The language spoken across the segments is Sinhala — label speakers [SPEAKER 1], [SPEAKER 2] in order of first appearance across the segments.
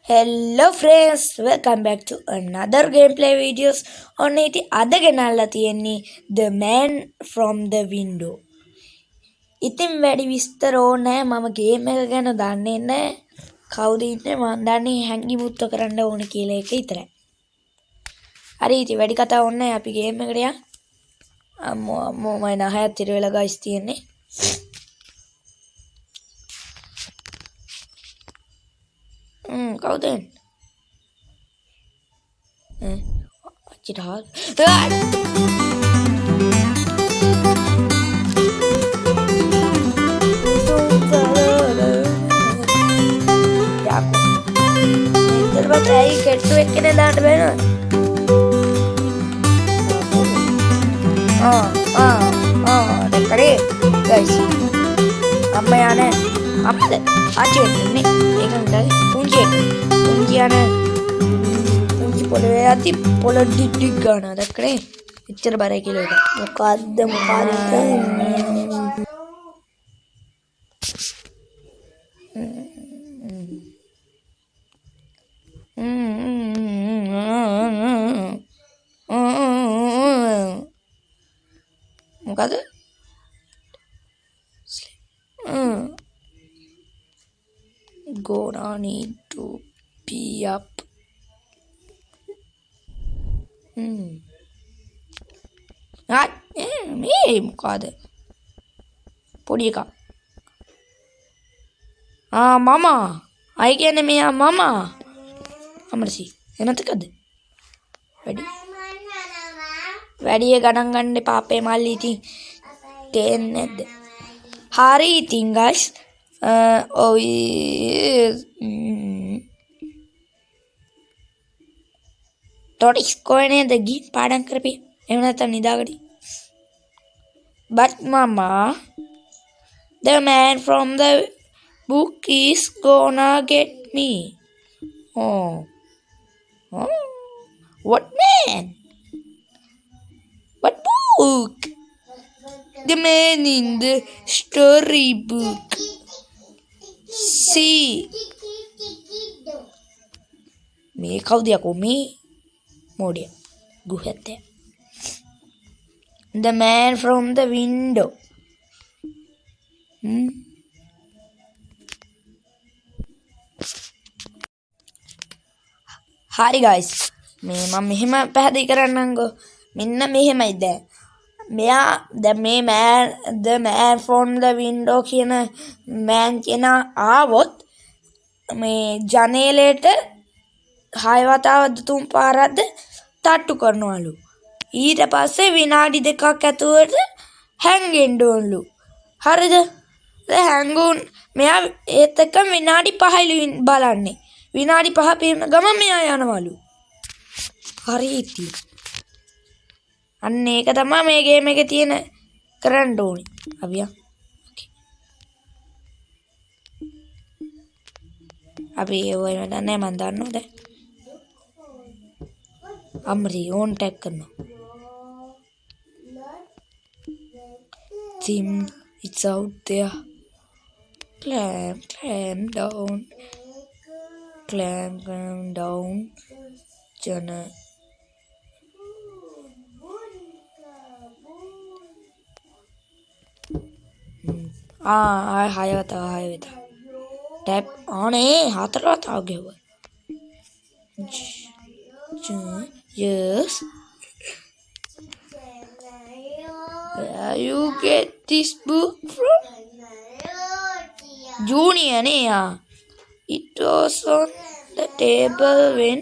[SPEAKER 1] Hello friends, welcome back to another gameplay videos. ඔන්න ඉතින් අද ගෙනල්ලා තියෙන්නේ The Man from the Window. ඉතින් වැඩි විස්තර ඕනේ මම ගේම් එක ගැන දන්නේ නැහැ. කවුද ඉන්නේ මම දන්නේ හැංගි මුත්ත කරන්න ඕන කියලා එක විතරයි. හරි ඉතින් වැඩි කතා ඕනේ අපි ගේම් එකට යමු. අම්මෝ මම නහයත් ඉර වෙලා ගයිස් තියෙන්නේ. කවුද එන්නේ? Jihad. Terbaik lagi kertu ekene දාන්න බෑනවද? දැක්කනේ guys. අම්මා යන්නේ. අප්පද ආච්චි එන්නේ. ඒක නිකන් පුංචි යන්නේ. පොළවේ යති පොළ ඩික් ගන්නවා දැක්කනේ එච්චර බරයි කියලා එක මොකද්ද gonna need to pee up මේ මොකද පොඩි එකා මම අය කියන්නේ මෙයා මම අමරසි එනතකද වැඩි ගණන් ගන්න එපා අපේ මල්ලි ඉතින් තේන්නේ නැද්ද හරි ඉතින් guys Toris koine the gin padam කරපි එහෙම නැත්නම් නිදාගටි but mama the man from the book is gonna get me what man what book the man in the story book see මේ කවුද යකෝ මේ Modia. Guhate. The man from the window. Hi guys. මේ මම මෙහෙම පැහැදිලි කරන්නම්කෝ. මෙන්න මෙහෙමයි දැන්. මෙයා දැන් මේ the man from the window කියන man කියන ආවොත් මේ ජනේලෙට 6 වතාවක් 3 පාරක්ද තට්ටු කරනවලු. ඊට පස්සේ විනාඩි 2ක් ඇතුළත හැංගෙන්න ඕනලු. හරිද? දැන් හැංගුන් මෙයා ඒත් එක්ක විනාඩි 5යි බලන්නේ. විනාඩි 5 පිරෙන ගමන් මෙයා යනවලු. හරි ඉතින්. අන්න ඒක තමයි මේ ගේම් එකේ තියෙන කරන්න ඕනේ. අපි යමු. අපි ඔය මම දන්නවද? Amri on tag करना Tim it's out there climb down jana हाय बता टैप ऑन है हाथ रहा आ गया Yes. Where you get this book from? Junior, it was on the table when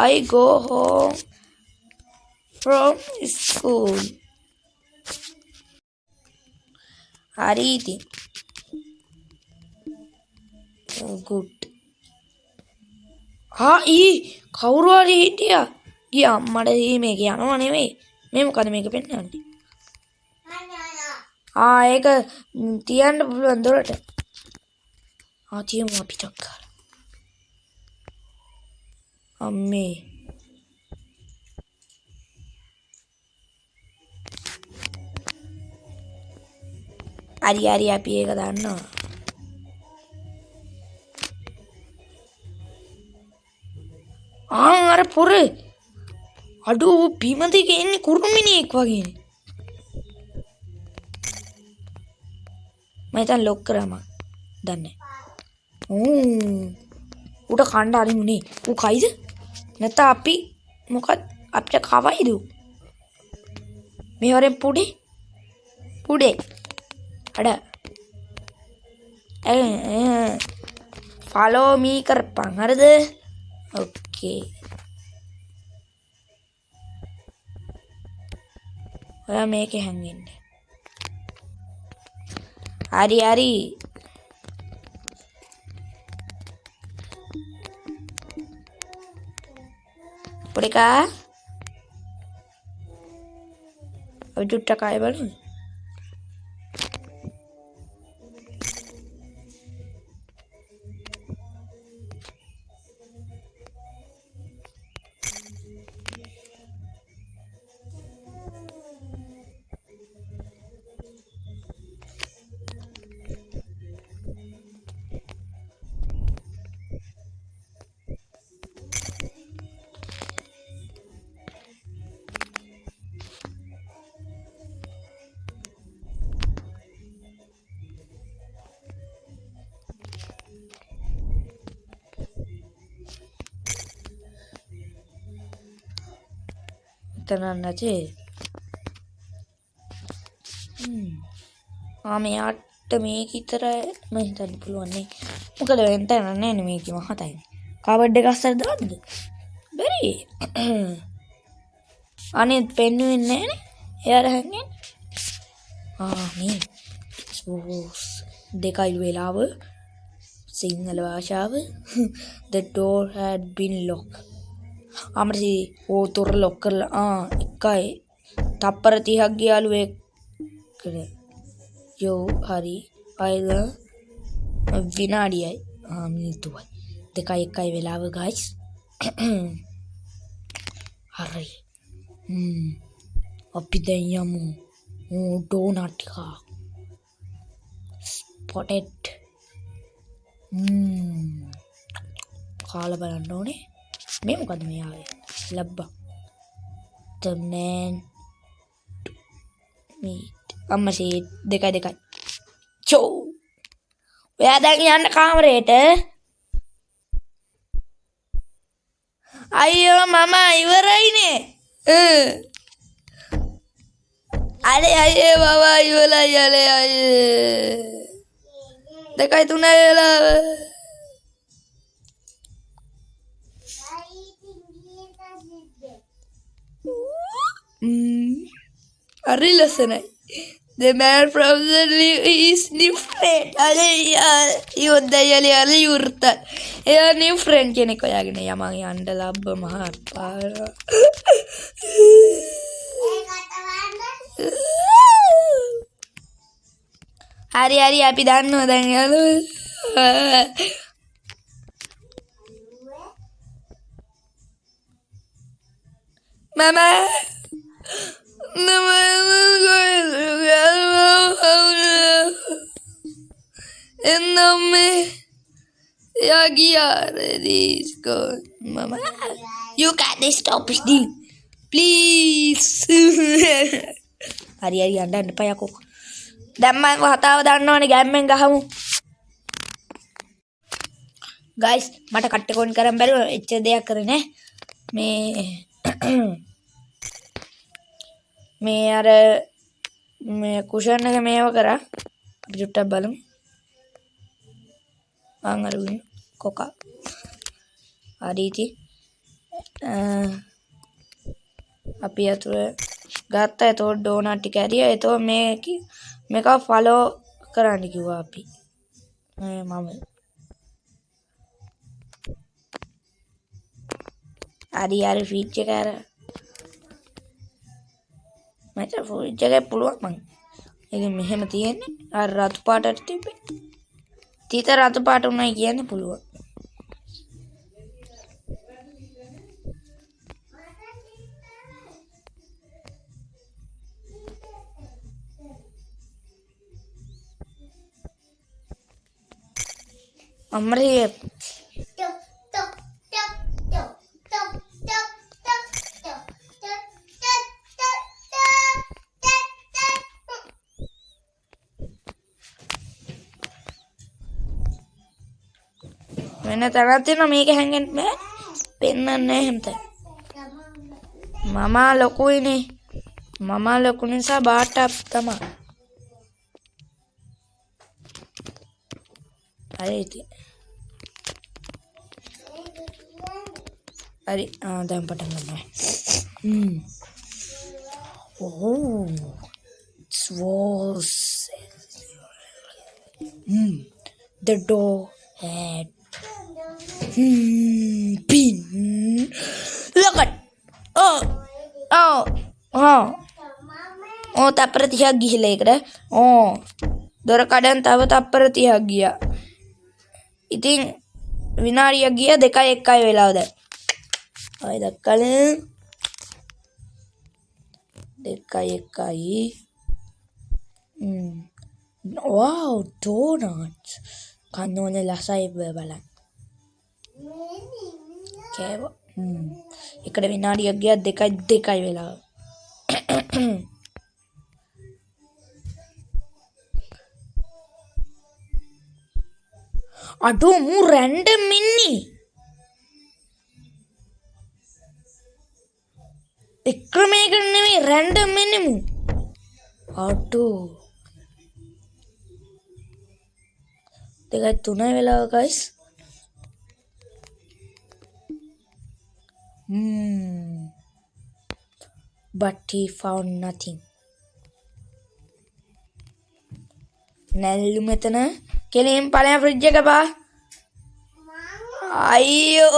[SPEAKER 1] I go home from school. Hariti. Oh, good. කවුරු හරි හිටියා ගියා මට මේක යනවා නෙමෙයි මේ මොකද මේක පෙන්නන්නේ ඒක තියන්න පුළුවන් දොරට තියමු අපි ටක් කරලා අම්මේ හරි අපි ඒක දන්නවා අර පොර අඩෝ බිම දිගේ එන්නේ කුරුමිනියෙක් වගේනේ. මම හිතන් ලොක් කරා මම. දන්නේ. උට කණ්ඩ අරිමුනේ. ඌ කයිද? නැත්නම් අපි මොකද අපිට කවයිද? මේ වරෙන් පුඩේ. අඩ. follow me කරපන්. හරිද? okay. ඔයා මේකේ හැංගෙන්න. හරි. පොඩිකා අපි චුට්ටක් ආයෙ බලමු. නැති මෙයාට මේක විතර මම හිතන්න පුළුවන් නේ. මොකද වෙන්ට නෑ නේ මේක මහතයි. කවර්ඩ් එක අස්සට දාන්නද? බැරි. අනිත් පෙන්නුවේ නෑනේ. එයාට හැංගෙන්නේ. මේ දෙකයි වෙලාව සිංහල භාෂාව. The door had been locked. අමරසි ඕතොර ලොක් කරලා එකයි තප්පර 30ක් ගියාලු ඒකට යෝ හරි අයද විනාඩියයි මිනිත්තුවයි 2:01 වෙලාව ගයිස් හරි අපි දැන් යමු ඩෝනට් එක ස්පොටෙඩ් කාලා බලන්න ඕනේ මේ මොකද මේ ආවේ ලබ්බා the man meat අම්මසේ දෙකයි චෝ ඔයා දැන් යන්න කාමරේට අයියෝ මම ඉවරයිනේ අනේ අයියේ බබා ඉවරයි අයියේ 2:03 වෙලාව Ari ලස්සනයි. The man from the is different. අනේ යුර්ත. එයා new friend කෙනෙක් හොයාගෙන යමන් යන්න ලබ්බ මහත්තා. හරි අපි දන්නවා දැන් යාළුවෝ. Mama Mama, you can't stop it, please. Hari anda depan aku. Damai kau tahu dan noni gameng kamu. Guys, mata katte kon karam baru ecce deya karne. මේ අර මේ කුෂන් එක මේව කරා අපි චුට්ටක් බලමු මං අර කොකා හරි ඉතින් අපි අතර ගත්තා ඒතකොට ඩෝනට් ටික ඇරියා ඒතකොට මේක ෆලෝ කරන්න කිව්වා අපි මම හරි ෆීච් එක අර මට ෆීච් එක පුළුවන් මං ඉතින් මෙහෙම තියෙන්නේ අර රතු පාටට තිබ්බේ තීත රතු පාට උනායි කියන්න පුළුවන් අම්මරේ වෙන තරක් තියෙනවා මේක හැංගෙන්න බෑ. පෙන්නන්නේ නැහැ හැමත. මම ලොකුයිනේ. මම ලොකු නිසා බාට්ටක් තමයි. හරි ඉතින්. හරි දැන් පටන් ගන්නවා. Oh, it was the door had been locked. Oh, තප්පර 30ක් ගිහිල්ලා ඒකට. දොර කඩන් තව තප්පර 30ක් ගියා. ඉතින් විනාඩියක් ගියා 2:01 වෙලාව දැන්. ආයි දක්කලේ 2:01. Wow, donuts. කන්න ඕනේ ලසයි බලන්න. කෑවා. එකට විනාඩියක් ගියා 2:02 වෙලාව. අඩෝ මු රැන්ඩම් ඉන්නේ. එක්‍රමයක නෙමෙයි රැන්ඩම් ඉන්නේ මු. අඩෝ 2:03 වෙලාව guys. But he found nothing. නැල්ලු මෙතන කෙලින් ඵලයන් ෆ්‍රිජ් එක බා. අයියෝ.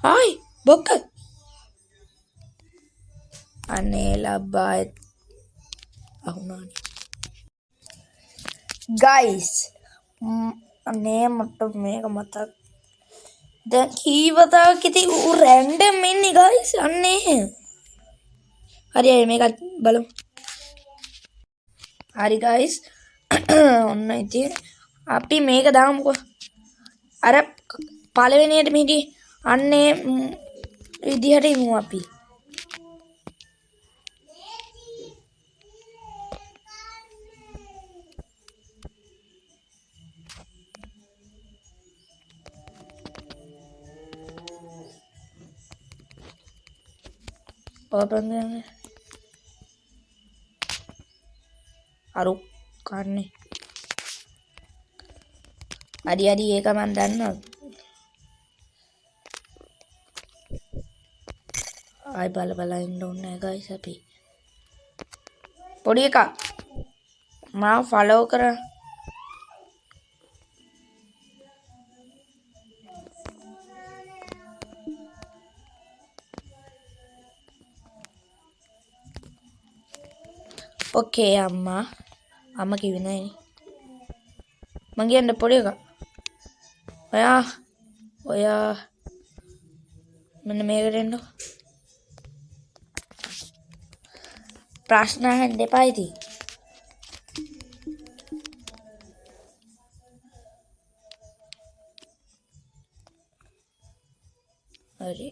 [SPEAKER 1] හායි බොක්ක. අනේ ලබ්බා අහුණානේ. guys අනේ මට මේක මතක්. දැන් කීවතාවක් ඉතින් රැන්ඩම් ඉන්නේ guys අන්නේ. හරි මේක බලමු. හරි guys ඔන්න ඉතින් අපි මේක දාමුකෝ. අර පළවෙනියට මිටි අන්නේ විදිහට ඉමු අපි. open අරු කන්නේ. හරි ඒක මම දන්නවා. ආයි බල ඉන්න ඕනේ guys අපි. පොඩි එකා මාව ෆලෝ කරා. ඕකේ අම්මා කිව්වේ නෑනේ. මං කියන්නේ පොඩි එකා. ඔයා මෙන්න මේකට එන්න. ප්‍රශ්න අහන්න එපා ඉතින්. හරි.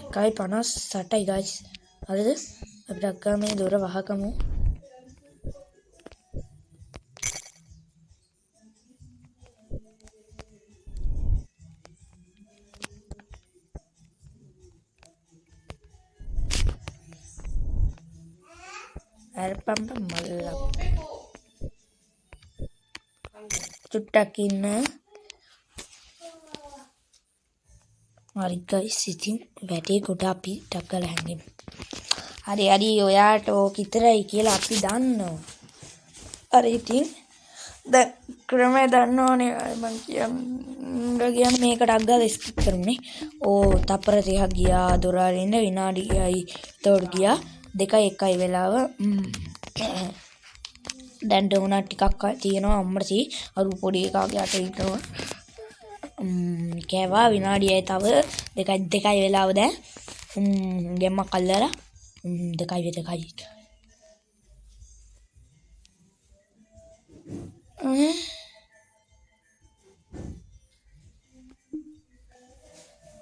[SPEAKER 1] එකයි 58යි guys. හරිද? අපිට අක්කා මේ දොර වහකමු. අරපම්ප මල්ලක්. චුට්ටක් ඉන්න. හරි guys ඉතින් වැඩේ කොට අපි ටක්කල හැංගෙමු. හරි ඔයාට ඕක විතරයි කියලා අපි දන්නවා. හරි ඉතින් දැන් ක්‍රමය දන්නවනේ මං කියන්නේ මේක ටක් ගාලා ස්කිප් කරමුනේ. තප්පර 30ක් ගියා දොර අරින්න විනාඩියයි තෝඩ ගියා 2:01 වෙලාව. දැන් ඩෝනට් ටිකක් තියෙනවා අම්මට අරු පොඩි එකාගේ අත ඉන්නවා. කෑවා විනාඩියයි තව 2:02 වෙලාව දැන්. ගෙම්මක් අල්ලලා 2:02.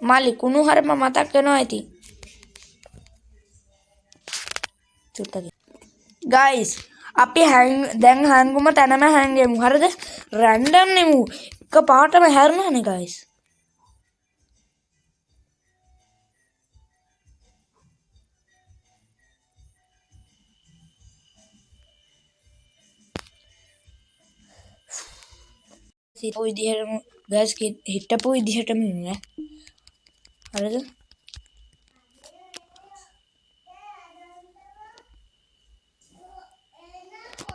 [SPEAKER 1] මාලි කුණු හරම මතක් වෙනවා ඉතින්. චුට්ටක් ගයිස් අපි දැන් හැංගුම තැනම හැංගෙමු හරිද රැන්ඩම් නෙමු එක පාටම හැරුණානේ ගයිස් සිතෝ විදිහටම ගයිස් හිටපු විදිහටම ඉන්නේ හරිද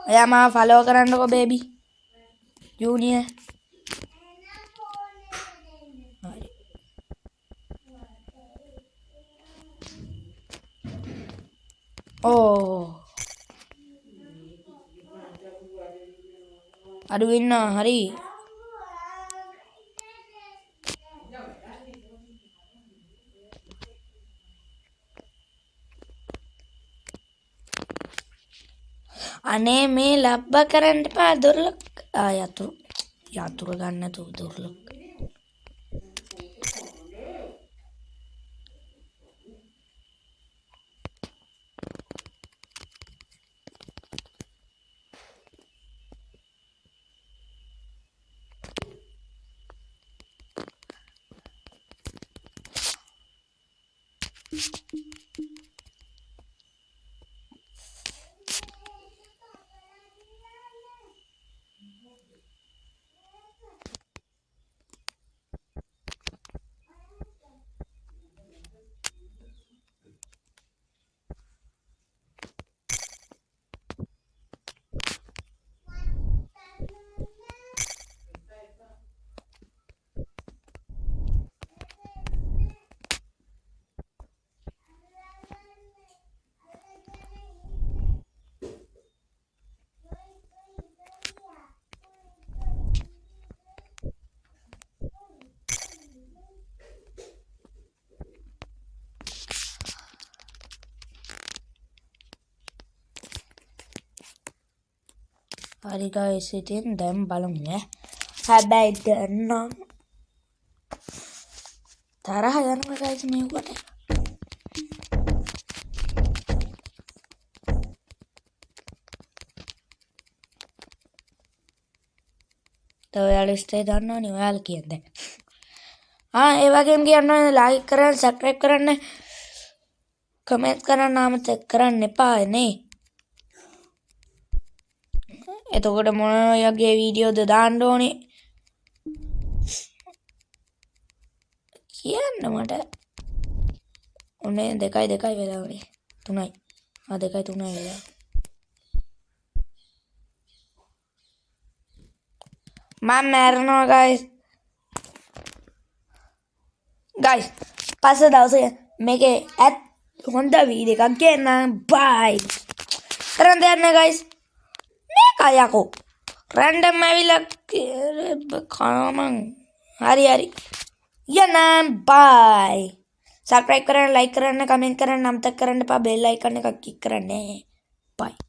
[SPEAKER 1] එයා මාව ෆලෝ කරන්නකෝ බේබි ජූනියර් හරි ඕ අඩු වෙන්න හරි අනේ මේ ලබ්බා කරන්න එපා දොරලක් යතුරු ගන්න තු දොරලක් හරි ගයිස් ඉතින් දැන් බලමු ඈ හැබැයි දැන් නම් තරහ යනවා ගයිස් මේකට ඔයාලා ස්ටේ දන්නවනේ ඔයාලා කියන්නේ ඒ වගේම කියන්න ලයික් කරන්න සබ්ස්ක්‍රයිබ් කරන්න කමෙන්ට් කරන්න අමතක කරන්න එපා නේ එතකොට මොන වගේ වීඩියෝද දාන්න ඕනේ කියන්න මට ඔන්නේ 2 වෙලා උනේ 3යි 2 3 වෙලා මම මැරෙනවා ගයිස් පස්සේ දවසේ මේකේ හොඳ වීඩියෝ එකක් ගේන්නම් බයි කරන් දෙන්න ගයිස් මේක යකෝ රැන්ඩම් ඇවිල්ලා කනමන් හරි යනම් බයි සබ්ස්ක්‍රයිබ් කරන්න ලයික් කරන්න කමෙන්ට් කරන්න අමතක කරන්න එපා බෙල් අයිකන් එක ක්ලික් කරන්න බයි